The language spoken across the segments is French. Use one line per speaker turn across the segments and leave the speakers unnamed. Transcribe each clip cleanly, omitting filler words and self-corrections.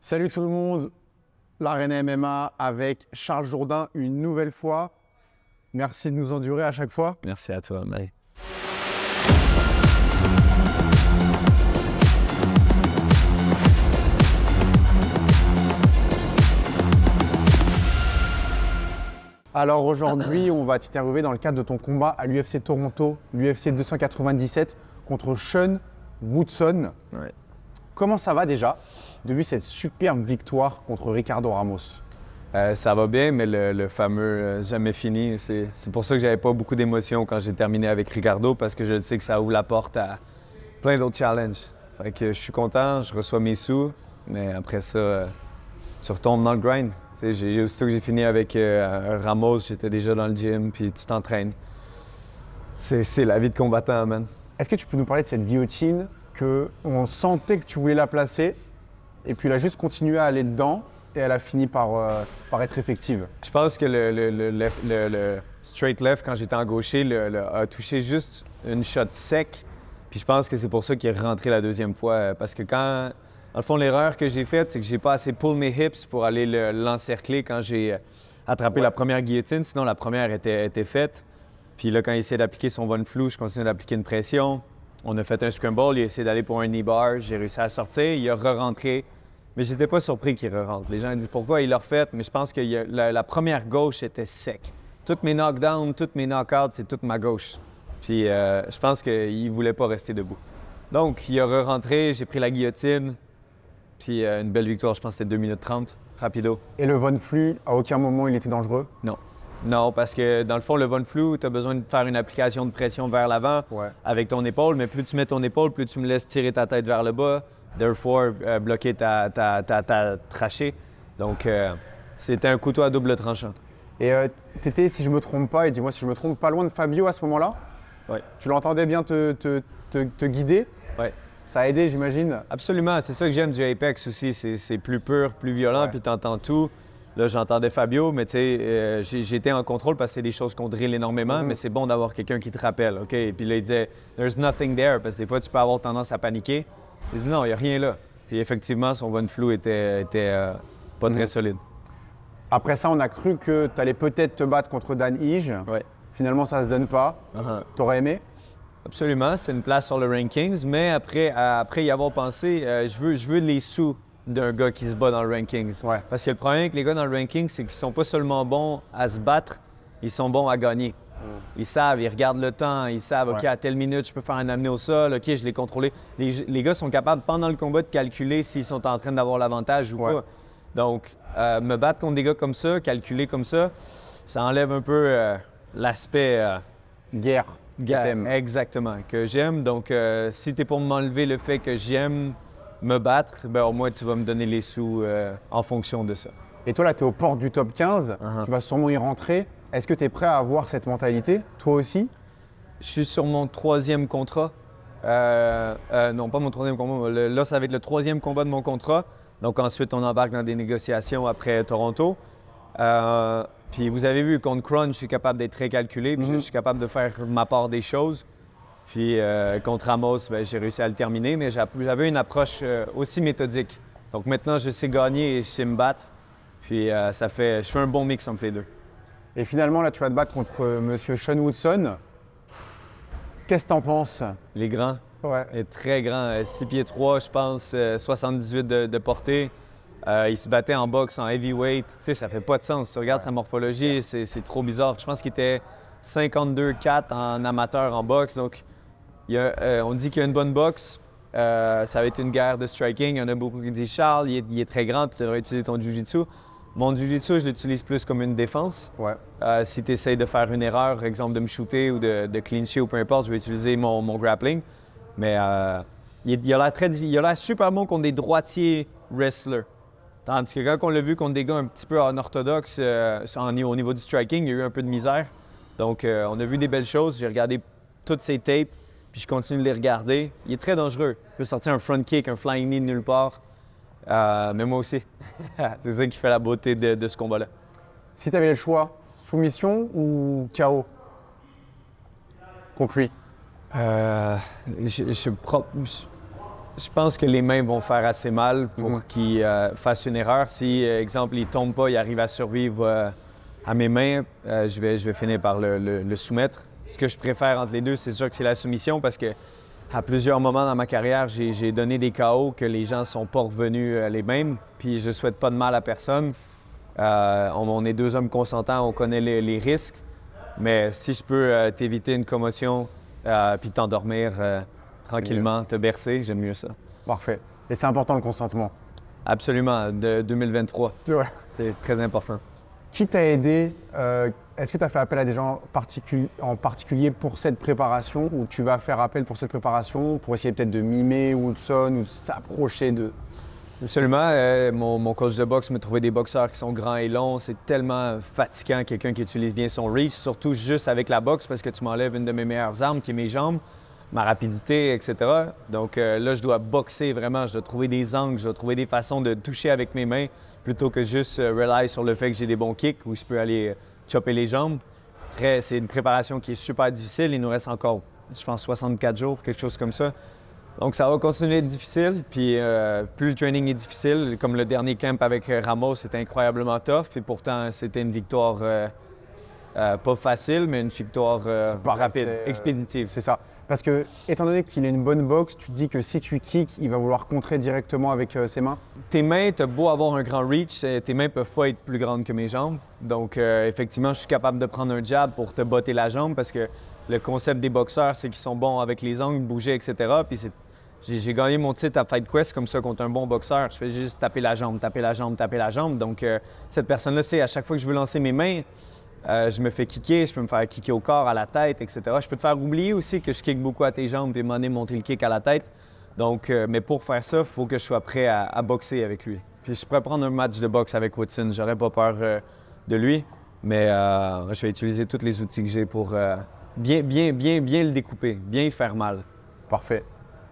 Salut tout le monde, l'Arena MMA avec Charles Jourdain une nouvelle fois. Merci de nous endurer à chaque fois.
Merci à toi, Marie.
Alors aujourd'hui, on va t'interviewer dans le cadre de ton combat à l'UFC Toronto, l'UFC 297 contre Sean Woodson.
Ouais.
Comment ça va déjà depuis cette superbe victoire contre Ricardo Ramos?
Ça va bien, mais le fameux jamais fini, c'est pour ça que j'avais pas beaucoup d'émotions quand j'ai terminé avec Ricardo, parce que je sais que ça ouvre la porte à plein d'autres challenges. Fait que je suis content, je reçois mes sous, mais après ça, tu retombes dans le grind. Aussitôt que j'ai fini avec Ramos, j'étais déjà dans le gym, puis tu t'entraînes. C'est la vie de combattant, man.
Est-ce que tu peux nous parler de cette guillotine qu'on sentait que tu voulais la placer et puis elle a juste continué à aller dedans et elle a fini par être effective?
Je pense que le straight left, quand j'étais en gaucher, a touché juste une shot sec. Puis je pense que c'est pour ça qu'il est rentré la deuxième fois. Parce que dans le fond, l'erreur que j'ai faite, c'est que j'ai pas assez pull mes hips pour aller l'encercler quand j'ai attrapé la première guillotine. Sinon, la première était faite. Puis là, quand il essayait d'appliquer son one flou, je continuais d'appliquer une pression. On a fait un scramble, il a essayé d'aller pour un knee bar. J'ai réussi à sortir, il a re-rentré. Mais j'étais pas surpris qu'il re-rentre. Les gens disent pourquoi il l'a refait, mais je pense que la première gauche était sec. Toutes mes knockdowns, toutes mes knockouts, c'est toute ma gauche. Puis je pense qu'il voulait pas rester debout. Donc, il a re-rentré, j'ai pris la guillotine. Puis une belle victoire, je pense que c'était 2 minutes 30, rapido.
Et le Von Flue, à aucun moment il était dangereux?
Non. Non, parce que dans le fond, le Von Flue, tu as besoin de faire une application de pression vers l'avant avec ton épaule, mais plus tu mets ton épaule, plus tu me laisses tirer ta tête vers le bas, therefore bloquer ta trachée. Donc, c'était un couteau à double tranchant.
Et tu étais, si je me trompe pas, et dis-moi si je me trompe, pas loin de Fabio à ce moment-là?
Oui.
Tu l'entendais bien te guider?
Oui.
Ça a aidé, j'imagine?
Absolument. C'est ça que j'aime du Apex aussi. C'est plus pur, plus violent, puis tu entends tout. Là, j'entendais Fabio, mais tu sais, j'étais en contrôle parce que c'est des choses qu'on drille énormément, mais c'est bon d'avoir quelqu'un qui te rappelle, OK? Et puis là, il disait « There's nothing there », parce que des fois, tu peux avoir tendance à paniquer. Il dit « Non, il n'y a rien là ». Puis effectivement, son Von Flue était pas très solide.
Après ça, on a cru que tu allais peut-être te battre contre Dan Ige.
Ouais.
Finalement, ça se donne pas. T'aurais aimé?
Absolument, c'est une place sur le rankings, mais après y avoir pensé, je veux les sous d'un gars qui se bat dans le rankings.
Ouais.
Parce que le problème avec les gars dans le rankings, c'est qu'ils sont pas seulement bons à se battre, ils sont bons à gagner. Ils savent, ils regardent le temps, ils savent, OK, à telle minute, je peux faire un amené au sol, OK, je l'ai contrôlé. Les gars sont capables, pendant le combat, de calculer s'ils sont en train d'avoir l'avantage ou pas. Donc, me battre contre des gars comme ça, calculer comme ça enlève un peu l'aspect...
Guerre.
Exactement, que j'aime. Donc, si tu es pour m'enlever le fait que j'aime me battre, ben au moins tu vas me donner les sous en fonction de ça.
Et toi, là, tu es aux portes du top 15. Tu vas sûrement y rentrer. Est-ce que tu es prêt à avoir cette mentalité, toi aussi?
Je suis sur mon 3e contrat. Non, pas mon 3e combat. Là, ça va être le 3e combat de mon contrat. Donc, ensuite, on embarque dans des négociations après Toronto. Puis vous avez vu, contre Crunch, je suis capable d'être très calculé, puis je suis capable de faire ma part des choses. Puis contre Ramos, ben, j'ai réussi à le terminer, mais j'avais une approche aussi méthodique. Donc maintenant, je sais gagner et je sais me battre. Puis je fais un bon mix entre les deux.
Et finalement, là, tu vas te battre contre Monsieur Sean Woodson. Qu'est-ce que t'en penses?
Il est grand.
Ouais.
Il est très grand. 6 pieds 3, je pense, 78 de portée. Il se battait en boxe, en heavyweight. Tu sais, ça fait pas de sens. Tu regardes sa morphologie, c'est trop bizarre. Je pense qu'il était 52-4 en amateur en boxe. Donc, on dit qu'il y a une bonne boxe. Ça va être une guerre de striking. Il y en a beaucoup qui disent « Charles, il est très grand, tu devrais utiliser ton jiu-jitsu ». Mon jiu-jitsu, je l'utilise plus comme une défense.
Ouais.
Si tu essaies de faire une erreur, exemple de me shooter ou de clincher ou peu importe, je vais utiliser mon grappling. Mais il a l'air super bon contre des droitiers wrestlers. Tandis que quand on l'a vu contre des gars un petit peu anorthodoxes au niveau du striking, il y a eu un peu de misère. Donc, on a vu des belles choses. J'ai regardé toutes ses tapes, puis je continue de les regarder. Il est très dangereux. Il peut sortir un front kick, un flying knee de nulle part. Mais moi aussi. C'est ça qui fait la beauté de ce combat-là.
Si tu avais le choix, soumission ou KO contre lui?
Je pense que les mains vont faire assez mal pour qu'il fasse une erreur. Si, exemple, il tombe pas, il arrive à survivre à mes mains, je vais finir par le soumettre. Ce que je préfère entre les deux, c'est sûr que c'est la soumission parce que à plusieurs moments dans ma carrière, j'ai donné des KO que les gens ne sont pas revenus les mêmes. Puis je souhaite pas de mal à personne. On est deux hommes consentants, on connaît les risques. Mais si je peux t'éviter une commotion puis t'endormir tranquillement, te bercer, j'aime mieux ça.
Parfait. Et c'est important le consentement.
Absolument, de 2023.
Ouais.
C'est très important.
Qui t'a aidé Est-ce que tu as fait appel à des gens en particulier pour cette préparation ou tu vas faire appel pour cette préparation pour essayer peut-être de mimer Woodson ou de s'approcher de...
Absolument. Mon coach de boxe me trouvait des boxeurs qui sont grands et longs. C'est tellement fatigant, quelqu'un qui utilise bien son reach, surtout juste avec la boxe parce que tu m'enlèves une de mes meilleures armes qui est mes jambes, ma rapidité, etc. Donc là, je dois boxer vraiment. Je dois trouver des angles, je dois trouver des façons de toucher avec mes mains plutôt que juste rely sur le fait que j'ai des bons kicks où je peux aller chopper les jambes. C'est une préparation qui est super difficile. Il nous reste encore, je pense, 64 jours, quelque chose comme ça. Donc, ça va continuer à être difficile. Puis, plus le training est difficile, comme le dernier camp avec Ramos, c'était incroyablement tough. Puis pourtant, c'était une victoire pas facile, mais une victoire rapide, expéditive.
C'est ça. Parce que, étant donné qu'il a une bonne boxe, tu te dis que si tu kicks, il va vouloir contrer directement avec ses mains.
Tes mains, t'as beau avoir un grand reach, tes mains peuvent pas être plus grandes que mes jambes. Donc, effectivement, je suis capable de prendre un jab pour te botter la jambe parce que le concept des boxeurs, c'est qu'ils sont bons avec les angles, bouger, etc. Puis j'ai gagné mon titre à Fight Quest comme ça contre un bon boxeur. Je fais juste taper la jambe, taper la jambe, taper la jambe. Donc, cette personne-là, c'est à chaque fois que je veux lancer mes mains, je me fais kicker, je peux me faire kicker au corps, à la tête, etc. Je peux te faire oublier aussi que je kick beaucoup à tes jambes et monter le kick à la tête. Donc, mais pour faire ça, il faut que je sois prêt à boxer avec lui. Puis je pourrais prendre un match de boxe avec Woodson, j'aurais pas peur de lui, mais je vais utiliser tous les outils que j'ai pour bien le découper, bien y faire mal.
Parfait.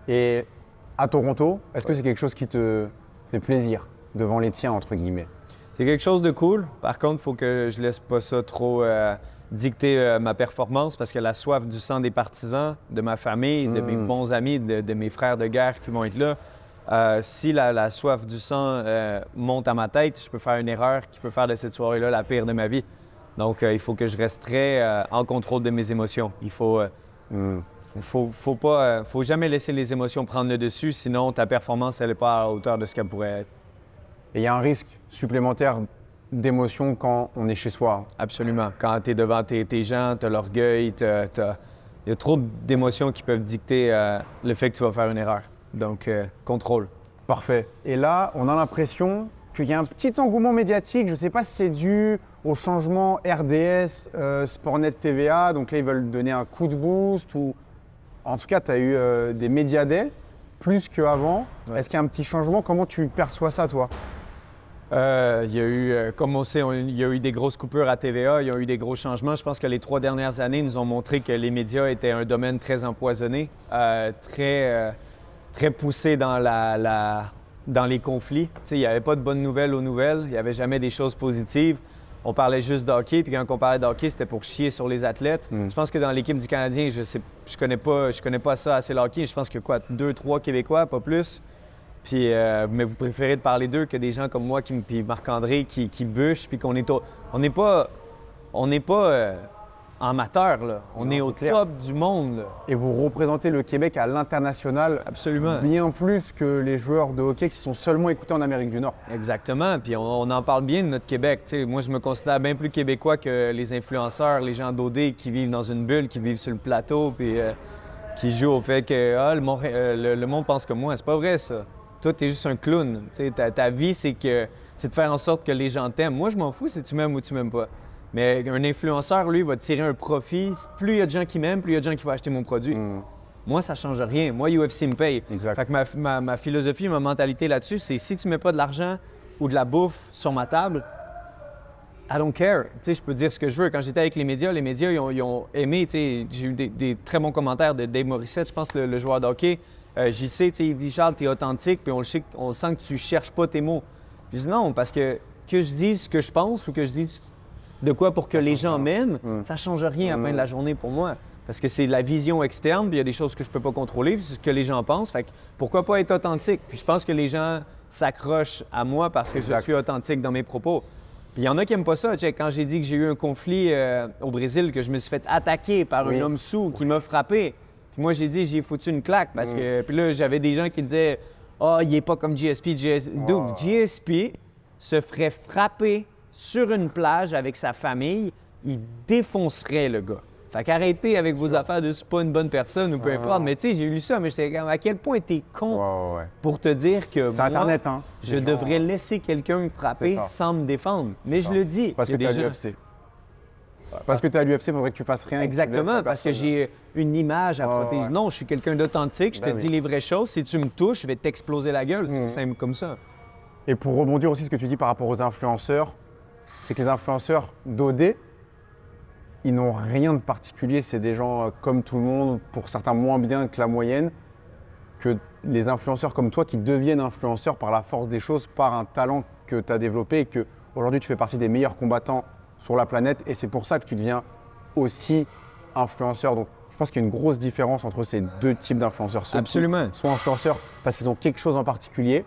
Et à Toronto, est-ce que c'est quelque chose qui te fait plaisir devant les tiens, entre guillemets?
C'est quelque chose de cool. Par contre, il faut que je laisse pas ça trop dicter ma performance parce que la soif du sang des partisans, de ma famille, de mes bons amis, de mes frères de guerre qui vont être là, si la soif du sang monte à ma tête, je peux faire une erreur qui peut faire de cette soirée-là la pire de ma vie. Donc, il faut que je reste très en contrôle de mes émotions. Il faut jamais laisser les émotions prendre le dessus, sinon ta performance, elle n'est pas à la hauteur de ce qu'elle pourrait être.
Et il y a un risque supplémentaire d'émotion quand on est chez soi.
Absolument. Quand tu es devant tes gens, tu as l'orgueil, il y a trop d'émotions qui peuvent dicter le fait que tu vas faire une erreur. Donc, contrôle.
Parfait. Et là, on a l'impression qu'il y a un petit engouement médiatique. Je ne sais pas si c'est dû au changement RDS, Sportnet TVA. Donc là, ils veulent donner un coup de boost ou... En tout cas, tu as eu des Media Day plus qu'avant. Ouais. Est-ce qu'il y a un petit changement? Comment tu perçois ça, toi?
Il y a eu, comme on sait, il y a eu des grosses coupures à TVA, il y a eu des gros changements. Je pense que les 3 dernières années nous ont montré que les médias étaient un domaine très empoisonné, très poussé dans les conflits. Il n'y avait pas de bonnes nouvelles aux nouvelles, il n'y avait jamais des choses positives. On parlait juste d'hockey, puis quand on parlait d'hockey, c'était pour chier sur les athlètes. Je pense que dans l'équipe du Canadien, je connais pas ça assez le hockey. Je pense que 2, 3 Québécois, pas plus. Puis, mais vous préférez de parler d'eux que des gens comme moi, puis Marc-André, qui bûchent, puis qu'on n'est pas amateurs, là. On est au top du monde, là.
Et vous représentez le Québec à l'international.
Absolument.
Bien plus que les joueurs de hockey qui sont seulement écoutés en Amérique du Nord.
Exactement. Puis on en parle bien de notre Québec. T'sais, moi, je me considère bien plus québécois que les influenceurs, les gens d'OD qui vivent dans une bulle, qui vivent sur le plateau, puis qui jouent au fait que le monde pense comme moi. C'est pas vrai, ça. Toi, t'es juste un clown. Ta vie, c'est de faire en sorte que les gens t'aiment. Moi, je m'en fous si tu m'aimes ou tu m'aimes pas. Mais un influenceur, lui, va tirer un profit. Plus il y a de gens qui m'aiment, plus il y a de gens qui vont acheter mon produit. Moi, ça ne change rien. Moi, UFC me paye.
Exact.
Fait que ma philosophie, ma mentalité là-dessus, c'est si tu ne mets pas de l'argent ou de la bouffe sur ma table, I don't care. Je peux dire ce que je veux. Quand j'étais avec les médias, ils ont aimé. J'ai eu des très bons commentaires de Dave Morissette, je pense, le joueur de hockey. JC, il dit « Charles, t'es authentique, puis on sent que tu cherches pas tes mots. » Je dis « Non, parce que je dise ce que je pense ou que je dise de quoi pour que les gens m'aiment, ça change rien à la fin de la journée pour moi. Parce que c'est la vision externe, puis il y a des choses que je peux pas contrôler, puis c'est ce que les gens pensent. Fait que pourquoi pas être authentique? Puis je pense que les gens s'accrochent à moi parce que
Exact.
je suis authentique dans mes propos. Puis il y en a qui n'aiment pas ça. Check, quand j'ai dit que j'ai eu un conflit au Brésil, que je me suis fait attaquer par un homme sourd qui m'a frappé, puis moi j'ai dit j'ai foutu une claque parce que. Puis là, j'avais des gens qui disaient ah, il est pas comme GSP. Dude, GSP se ferait frapper sur une plage avec sa famille, il défoncerait le gars. Fait qu'arrêtez avec vos affaires de c'est pas une bonne personne ou peu importe. Mais tu sais, j'ai lu ça, mais j'étais comme à quel point t'es con pour te dire que
C'est
moi,
Internet, hein.
je devrais laisser quelqu'un me frapper
C'est ça.
sans me défendre. Mais je
ça.
le dis.
Parce
il y
que
a
tu
des
as
gens-
l'UFC. Parce que tu as l'UFC, il faudrait que tu fasses rien. et que tu laisses
Exactement,
la
parce que
personne.
j'ai une image à
Ouais,
protéger.
ouais.
Non, je suis quelqu'un d'authentique, je te
Ben
dis
oui.
les vraies choses. Si tu me touches, je vais t'exploser la gueule. C'est simple comme ça.
Et pour rebondir aussi ce que tu dis par rapport aux influenceurs, c'est que les influenceurs d'OD, ils n'ont rien de particulier. C'est des gens comme tout le monde, pour certains moins bien que la moyenne, que les influenceurs comme toi qui deviennent influenceurs par la force des choses, par un talent que tu as développé et que aujourd'hui tu fais partie des meilleurs combattants sur la planète. Et c'est pour ça que tu deviens aussi influenceur. Donc je pense qu'il y a une grosse différence entre ces deux types d'influenceurs. Ceux
Absolument.
qui sont influenceurs parce qu'ils ont quelque chose en particulier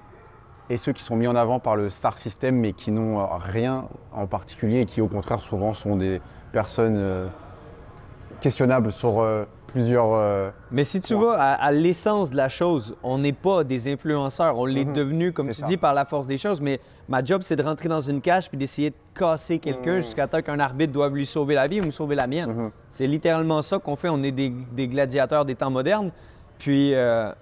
et ceux qui sont mis en avant par le star system mais qui n'ont rien en particulier et qui au contraire souvent sont des personnes questionnables sur plusieurs...
Mais si tu vas à l'essence de la chose, on n'est pas des influenceurs. On l'est devenu, comme
C'est
tu
ça.
dis, par la force des choses. Mais ma job, c'est de rentrer dans une cage puis d'essayer de casser quelqu'un jusqu'à temps qu'un arbitre doive lui sauver la vie ou me sauver la mienne. C'est littéralement ça qu'on fait. On est des gladiateurs des temps modernes. Puis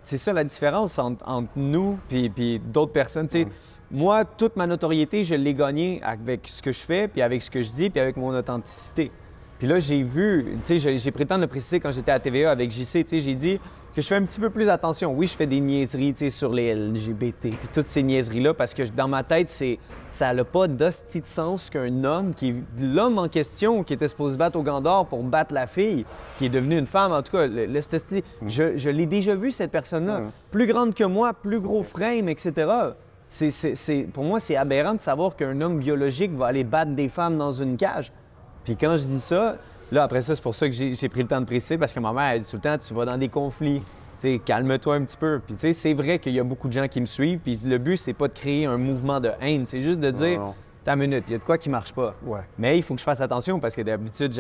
c'est ça la différence entre nous puis d'autres personnes. Tu sais, moi, toute ma notoriété, je l'ai gagnée avec ce que je fais, puis avec ce que je dis, puis avec mon authenticité. Puis là, j'ai vu, tu sais, j'ai pris le temps de le préciser quand j'étais à TVA avec JC, tu sais, j'ai dit que je fais un petit peu plus attention. Oui, je fais des niaiseries, tu sais, sur les LGBT, puis toutes ces niaiseries-là, parce que dans ma tête, ça n'a pas d'hostie de sens qu'un homme, l'homme en question, qui était supposé se battre au Gant d'Or pour battre la fille, qui est devenue une femme, en tout cas, je l'ai déjà vu, cette personne-là. Plus grande que moi, plus gros frame, etc. Pour moi, c'est aberrant de savoir qu'un homme biologique va aller battre des femmes dans une cage. Puis quand je dis ça, là, après ça, c'est pour ça que j'ai pris le temps de préciser, parce que ma mère, elle dit tout le temps, tu vas dans des conflits, tu sais, calme-toi un petit peu. Puis tu sais, c'est vrai qu'il y a beaucoup de gens qui me suivent, puis le but, c'est pas de créer un mouvement de haine, c'est juste de dire,
non.
t'as une minute, il y a de quoi qui marche pas.
Ouais.
Mais il faut que je fasse attention, parce que d'habitude,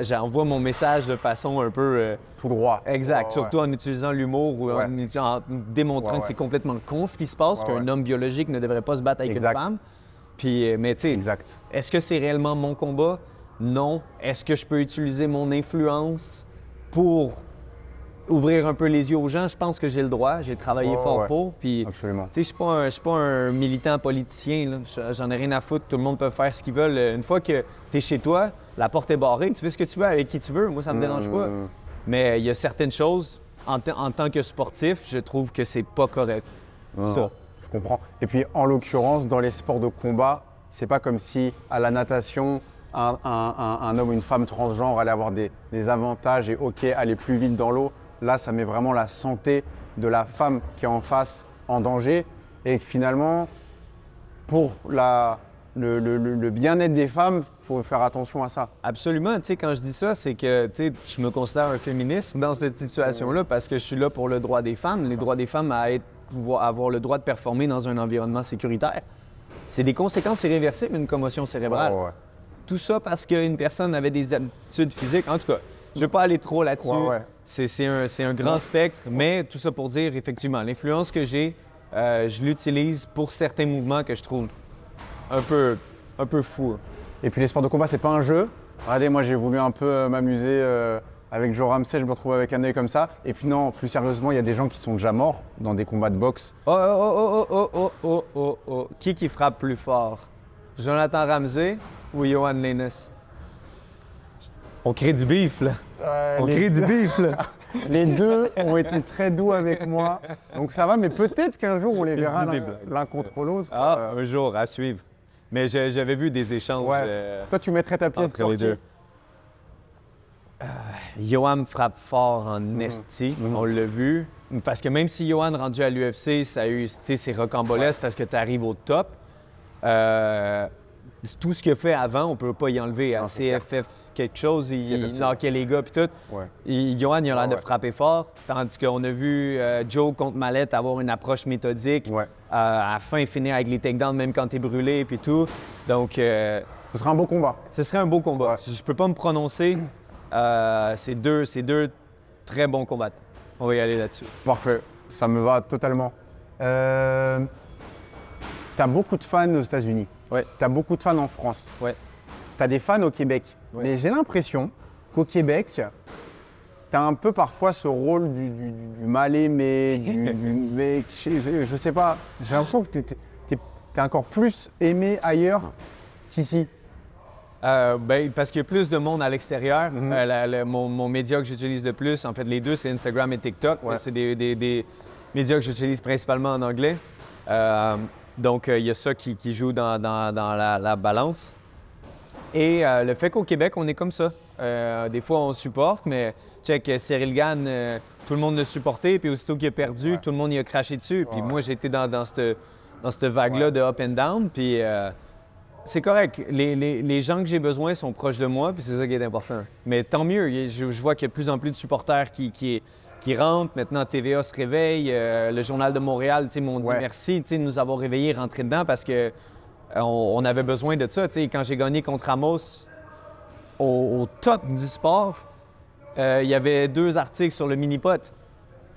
j'envoie mon message de façon un peu...
Tout droit.
Exact,
Ouais,
surtout en utilisant l'humour ou
Ouais.
en démontrant
Ouais,
que c'est
ouais.
complètement con ce qui se passe,
Ouais,
qu'un
ouais.
homme biologique ne devrait pas se battre avec
Exact.
une femme. Puis, mais tu sais,
Exact.
est-ce que c'est réellement mon combat? Non. Est-ce que je peux utiliser mon influence pour ouvrir un peu les yeux aux gens? Je pense que j'ai le droit. J'ai travaillé
Ouais,
fort
ouais.
pour. Puis,
Absolument.
tu sais, je suis pas un militant politicien, là. J'en ai rien à foutre. Tout le monde peut faire ce qu'ils veulent. Une fois que tu es chez toi, la porte est barrée. Tu fais ce que tu veux avec qui tu veux. Moi, ça me dérange pas. Mais il y a certaines choses, en tant que sportif, je trouve que c'est pas correct.
Non,
Ça.
non, je comprends. Et puis, en l'occurrence, dans les sports de combat, c'est pas comme si à la natation, un homme ou une femme transgenre allait avoir des avantages et OK, aller plus vite dans l'eau. Là, ça met vraiment la santé de la femme qui est en face en danger. Et que finalement, pour le bien-être des femmes, il faut faire attention à ça.
Absolument. Tu sais, quand je dis ça, c'est que tu sais, je me considère un féministe dans cette situation-là parce que je suis là pour le droit des femmes, les droits des femmes à pouvoir avoir le droit de performer dans un environnement sécuritaire. C'est des conséquences irréversibles d'une commotion cérébrale.
Ouais, ouais.
Tout ça parce qu'une personne avait des aptitudes physiques. En tout cas, je ne vais pas aller trop là-dessus.
Ouais, ouais.
C'est un grand spectre, mais tout ça pour dire, effectivement, l'influence que j'ai, je l'utilise pour certains mouvements que je trouve un peu fous.
Et puis les sports de combat, c'est pas un jeu. Regardez, moi j'ai voulu un peu m'amuser avec Joe Ramsey, je me retrouve avec un œil comme ça. Et puis non, plus sérieusement, il y a des gens qui sont déjà morts dans des combats de boxe.
Oh. Qui frappe plus fort? Jonathan Ramsey ou Johan Lennes? On crée du beef, là. On crée du beef, là.
Les deux ont été très doux avec moi, donc ça va. Mais peut-être qu'un jour on les verra
dis des
l'un
blagues.
l'un contre l'autre.
Ah, un jour, à suivre. Mais j'avais vu des échanges
Ouais. Toi, tu mettrais ta pièce
entre
sur
les
qui?
deux. Johan frappe fort en esti, on l'a vu. Parce que même si Johan rendu à l'UFC, ça a eu, tu sais, c'est rocambolesque parce que tu arrives au top. tout ce qu'il a fait avant, on peut pas y enlever. À
Non, c'est
CFF quelque chose, il
CFFC.
knockait les gars puis tout.
Ouais.
Johan, il a l'air de
Ouais.
frapper fort, tandis qu'on a vu Joe contre Mallette avoir une approche méthodique.
Ouais.
À la fin, finir avec les takedowns même quand t'es brûlé puis tout. Donc,
Ce sera un beau combat.
ce serait un beau combat.
Ouais.
Je peux pas me prononcer. C'est deux très bons combattants. On va y aller là-dessus.
Parfait, ça me va totalement. T'as beaucoup de fans aux États-Unis.
Ouais.
T'as beaucoup de fans en France.
Ouais.
T'as des fans au Québec.
Ouais.
Mais j'ai l'impression qu'au Québec, t'as un peu parfois ce rôle du mal aimé, du mec. Je sais pas. J'ai l'impression que t'es encore plus aimé ailleurs qu'ici.
Parce qu'il y a plus de monde à l'extérieur.
Mhm.
Mon média que j'utilise le plus, en fait, les deux, c'est Instagram et TikTok.
Ouais.
C'est des médias que j'utilise principalement en anglais. Donc, il y a ça qui joue dans la balance. Et le fait qu'au Québec, on est comme ça. Des fois, on supporte, mais check Cyril Gann, tout le monde l'a supporté, puis aussitôt qu'il a perdu,
Ouais.
tout le monde y a craché dessus. Puis
Ouais.
moi, j'ai été dans cette vague-là
Ouais.
de up and down. Puis c'est correct. Les gens que j'ai besoin sont proches de moi, puis c'est ça qui est important. Mais tant mieux. Je vois qu'il y a de plus en plus de supporters qui rentrent. Maintenant, TVA se réveille. Le Journal de Montréal m'ont dit
Ouais.
merci de nous avoir réveillés, rentrer dedans parce que on avait besoin de ça. Quand j'ai gagné contre Ramos au top du sport, il y avait 2 articles sur le mini-pot,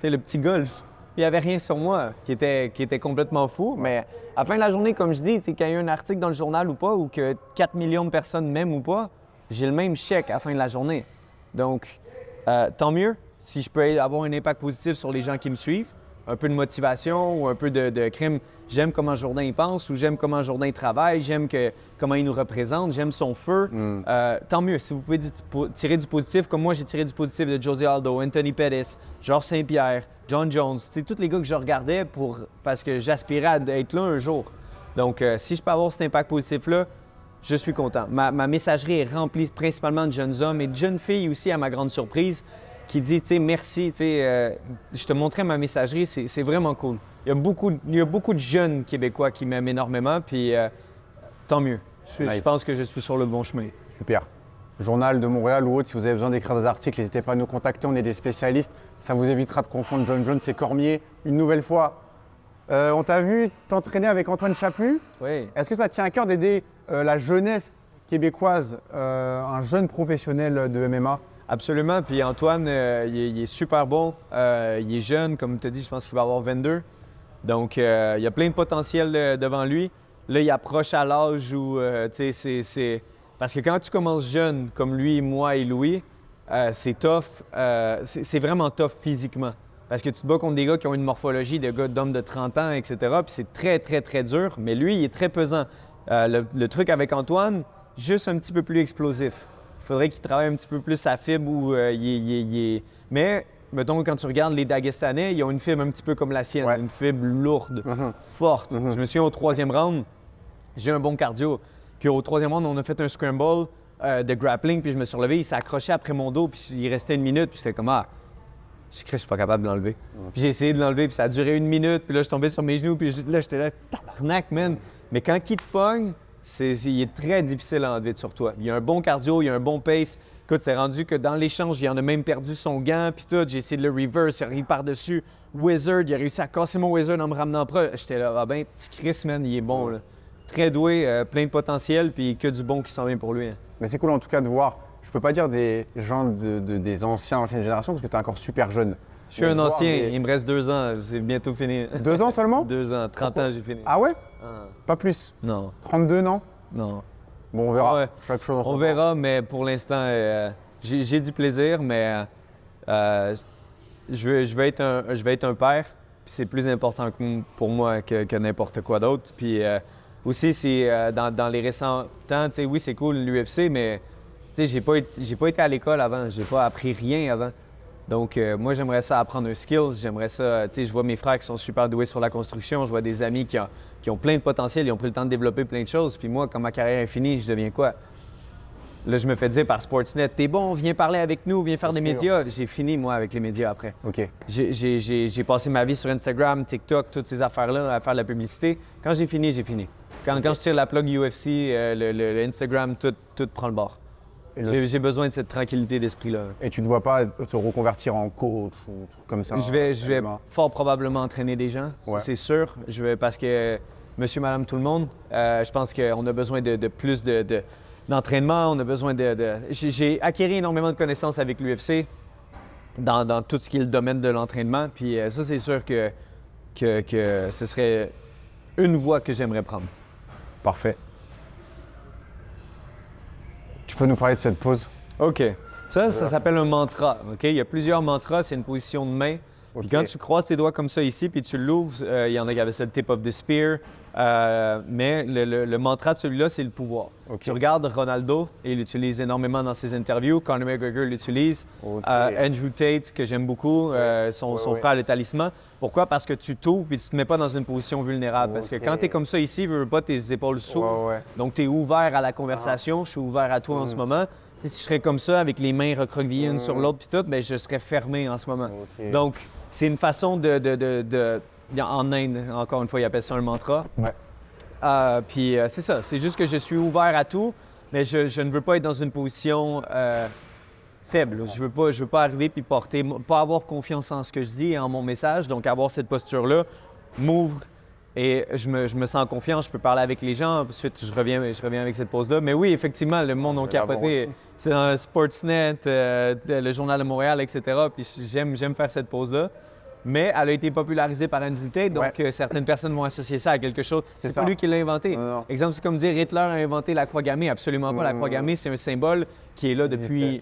le petit golf. Il n'y avait rien sur moi qui était complètement fou. Mais à la fin de la journée, comme je dis, quand il y a un article dans le journal ou pas, ou que 4 millions de personnes m'aiment ou pas, j'ai le même chèque à la fin de la journée. Donc, tant mieux si je peux avoir un impact positif sur les gens qui me suivent. Un peu de motivation ou un peu de crime. J'aime comment Jourdain il pense ou j'aime comment Jourdain travaille, j'aime comment il nous représente, j'aime son feu. Tant mieux. Si vous pouvez tirer du positif, comme moi j'ai tiré du positif de José Aldo, Anthony Pettis, Georges Saint-Pierre, John Jones, c'est tous les gars que je regardais parce que j'aspirais à être là un jour. Donc, si je peux avoir cet impact positif-là, je suis content. Ma messagerie est remplie principalement de jeunes hommes et de jeunes filles aussi, à ma grande surprise, qui dit, merci, je te montrais ma messagerie, c'est vraiment cool. Il y a beaucoup de jeunes Québécois qui m'aiment énormément, puis tant mieux. Je
Nice.
pense que je suis sur le bon chemin.
Super. Journal de Montréal ou autre, si vous avez besoin d'écrire des articles, n'hésitez pas à nous contacter, on est des spécialistes. Ça vous évitera de confondre John Jones et Cormier. Une nouvelle fois, on t'a vu t'entraîner avec Antoine Chaput.
Oui.
Est-ce que ça tient à cœur d'aider la jeunesse québécoise, un jeune professionnel de MMA?
Absolument. Puis Antoine, il est super bon. Il est jeune, comme tu as dit, je pense qu'il va avoir 22. Donc, il y a plein de potentiel devant lui. Là, il approche à l'âge où, c'est... Parce que quand tu commences jeune, comme lui, moi et Louis, c'est tough. C'est vraiment tough physiquement. Parce que tu te bats contre des gars qui ont une morphologie de gars d'hommes de 30 ans, etc. Puis c'est très, très, très dur. Mais lui, il est très pesant. Le truc avec Antoine, juste un petit peu plus explosif. Il faudrait qu'il travaille un petit peu plus sa fibre où il est... Mais, mettons, quand tu regardes les Dagestanais, ils ont une fibre un petit peu comme la sienne.
Ouais.
Une fibre lourde, forte. Je me souviens, au 3e round, j'ai un bon cardio. Puis au 3e round, on a fait un scramble de grappling, puis je me suis relevé, il s'est accroché après mon dos, puis il restait 1 minute, puis c'était comme « Ah, je suis pas capable de l'enlever. » Puis j'ai essayé de l'enlever, puis ça a duré 1 minute, puis là, je tombais sur mes genoux, puis là, j'étais là « Tabarnak, man! » Mais quand il te pogne, il est très difficile à enlever sur toi. Il y a un bon cardio, il y a un bon pace. Écoute, c'est rendu que dans l'échange, il en a même perdu son gant, puis tout. J'ai essayé de le reverse, il arrive par-dessus. Wizard, il a réussi à casser mon Wizard en me ramenant proche. J'étais là, ah ben, petit Chris, man, il est bon, là. Très doué, plein de potentiel, puis que du bon qui s'en vient pour lui. Hein.
Mais c'est cool en tout cas de voir, je peux pas dire des gens des anciennes générations parce que tu es encore super jeune.
Je suis un ancien, il me reste 2 ans, c'est bientôt fini.
2 ans seulement?
2 ans, 30 ans, j'ai fini.
Ah ouais?
Ah,
Pas plus?
non,
32, non?
non.
Bon, on verra.
Ouais.
Chaque chose en son
On
temps.
verra, mais pour l'instant, j'ai du plaisir, mais je vais être un père, puis c'est plus important pour moi que n'importe quoi d'autre. Puis aussi, c'est dans les récents temps, tu sais, oui, c'est cool l'UFC, mais tu sais, j'ai pas été à l'école avant, j'ai pas appris rien avant. Donc, moi, j'aimerais ça apprendre un skill. J'aimerais ça, tu sais, je vois mes frères qui sont super doués sur la construction. Je vois des amis qui ont plein de potentiel. Ils ont pris le temps de développer plein de choses. Puis moi, quand ma carrière est finie, je deviens quoi? Là, je me fais dire par Sportsnet, t'es bon, viens parler avec nous, viens faire des
sûr.
médias. J'ai fini, moi, avec les médias après.
OK.
J'ai passé ma vie sur Instagram, TikTok, toutes ces affaires-là, à faire de la publicité. Quand j'ai fini, j'ai fini. Quand je tire la plug UFC, le Instagram, tout prend le bord. J'ai besoin de cette tranquillité d'esprit-là.
Et tu ne te vois pas te reconvertir en coach ou truc comme ça?
Je vais fort probablement entraîner des gens,
Ouais.
c'est sûr. Parce que monsieur, madame, tout le monde, je pense qu'on a besoin de plus d'entraînement. On a besoin J'ai acquis énormément de connaissances avec l'UFC dans tout ce qui est le domaine de l'entraînement. Puis ça, c'est sûr que ce serait une voie que j'aimerais prendre.
Parfait. Tu peux nous parler de cette pause?
OK. Ça s'appelle un mantra. OK? Il y a plusieurs mantras. C'est une position de main. Puis
OK.
quand tu croises tes doigts comme ça ici, puis tu l'ouvres, il y en a qui avaient ça le tip of the spear. Mais le mantra de celui-là, c'est le pouvoir.
OK.
Tu regardes Ronaldo, et il l'utilise énormément dans ses interviews. Conor McGregor l'utilise.
OK.
Andrew Tate, que j'aime beaucoup, son frère, le talisman. Pourquoi? Parce que tu t'ouvres et tu ne te mets pas dans une position vulnérable. Parce que
OK.
quand tu es comme ça ici, veux pas, tes épaules s'ouvrent.
Ouais.
Donc, tu es ouvert à la conversation. Je suis ouvert à toi en ce moment. Si je serais comme ça, avec les mains recroquevillées une sur l'autre, puis tout, bien, je serais fermé en ce moment.
OK.
Donc, c'est une façon en Inde, encore une fois, ils appellent ça un mantra.
Ouais.
Puis c'est ça, c'est juste que je suis ouvert à tout, mais je ne veux pas être dans une position faible. Je veux pas arriver puis pas avoir confiance en ce que je dis et en mon message. Donc, avoir cette posture-là m'ouvre et je me sens en confiance. Je peux parler avec les gens. Ensuite, je reviens avec cette pose-là. Mais oui, effectivement, le monde a capoté. C'est dans Sportsnet, le Journal de Montréal, etc. Puis j'aime faire cette pose-là. Mais elle a été popularisée par Andrew Tate, donc certaines personnes vont associer ça à quelque chose. C'est pas lui qui l'a inventé.
Non.
Exemple, c'est comme dire Hitler a inventé la croix gammée. Absolument pas. La croix gammée, c'est un symbole qui est là depuis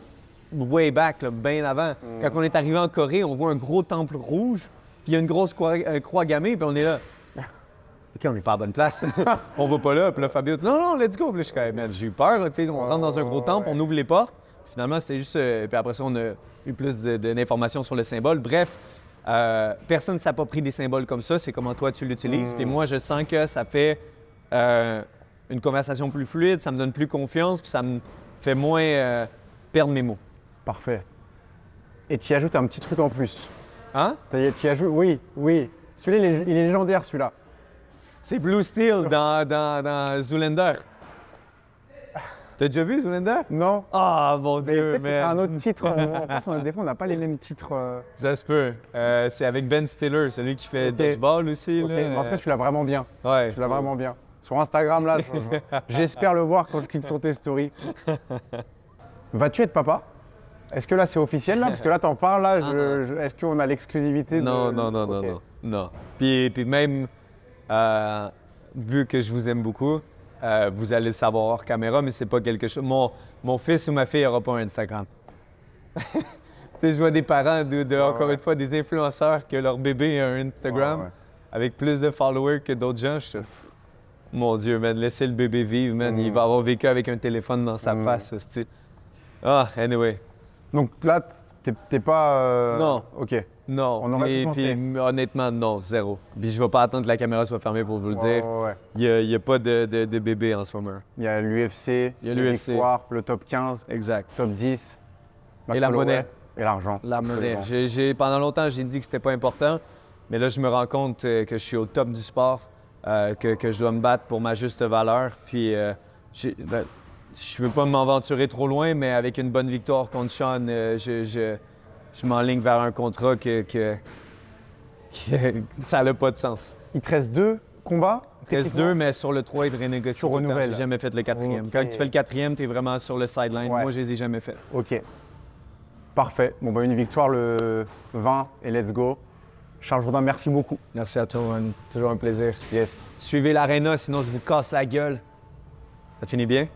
way back, là, bien avant. Quand on est arrivé en Corée, on voit un gros temple rouge, puis il y a une grosse croix gammée, puis on est là. OK, on n'est pas à la bonne place. On va pas là. Puis là, Fabio, non, let's go. Puis là, je suis quand même, j'ai eu peur. Là, on rentre dans un gros temple, on ouvre les portes. Finalement, c'était juste. Puis après ça, on a eu plus d'informations sur le symbole. Bref, personne ne s'approprie des symboles comme ça. C'est comment toi, tu l'utilises. Puis moi, je sens que ça fait une conversation plus fluide, ça me donne plus confiance, puis ça me fait moins perdre mes mots.
Parfait. Et tu y ajoutes un petit truc en plus.
Hein?
Tu y ajoutes, oui. Celui-là, il est légendaire, celui-là.
C'est Blue Steel dans Zoolander. T'as déjà vu Zoolander?
Non?
Ah, mon
Mais
Dieu,
peut-être que c'est un autre titre. En France, des fois, on n'a pas les mêmes titres.
Ça se peut. C'est avec Ben Stiller, celui qui fait dodgeball aussi.
Ok,
Là.
mais en tout cas, tu l'as vraiment bien.
Ouais.
Tu l'as vraiment bien. Sur Instagram, là, j'espère le voir quand je clique sur tes stories. Vas-tu être papa? Est-ce que là, c'est officiel, là? Parce que là, t'en parles, là. Est-ce qu'on a l'exclusivité de...
Non. Puis même, vu que je vous aime beaucoup, vous allez le savoir hors caméra, mais c'est pas quelque chose... Mon fils ou ma fille n'aura pas un Instagram. Tu sais, je vois des parents, encore une fois, des influenceurs que leur bébé a un Instagram avec plus de followers que d'autres gens. Je suis... Mon Dieu, man, laissez le bébé vivre, man. Il va avoir vécu avec un téléphone dans sa face, c'est... anyway.
Donc là, t'es pas...
Non.
OK.
Non.
On aurait pu penser.
Puis, honnêtement, non, zéro. Puis je vais pas attendre que la caméra soit fermée pour vous le dire.
Ouais.
Il n'y a pas de bébé en ce moment.
Il y a l'UFC,
Il y a
les
l'UFC.
victoires, le top 15,
Exact.
top 10.
Et la monnaie.
Et l'argent.
La monnaie.
Absolument.
Pendant longtemps, j'ai dit que c'était pas important, mais là, je me rends compte que je suis au top du sport, que je dois me battre pour ma juste valeur. Puis je veux pas m'aventurer trop loin, mais avec une bonne victoire contre Sean, je m'enligne vers un contrat que ça n'a pas de sens.
Il te reste 2 combats?
Il reste 2, mais sur le 3, il renégocié.
Tu renouvelles.
J'ai jamais fait le 4e.
Ok.
Quand tu fais le 4e, tu es vraiment sur le sideline.
Ouais.
Moi, je les ai jamais fait.
OK. Parfait. Bon, une victoire le 20 et let's go. Charles Jourdain, merci beaucoup.
Merci à toi, man. Toujours un plaisir.
Yes.
Suivez l'Arena, sinon je vous casse la gueule. Ça finit bien?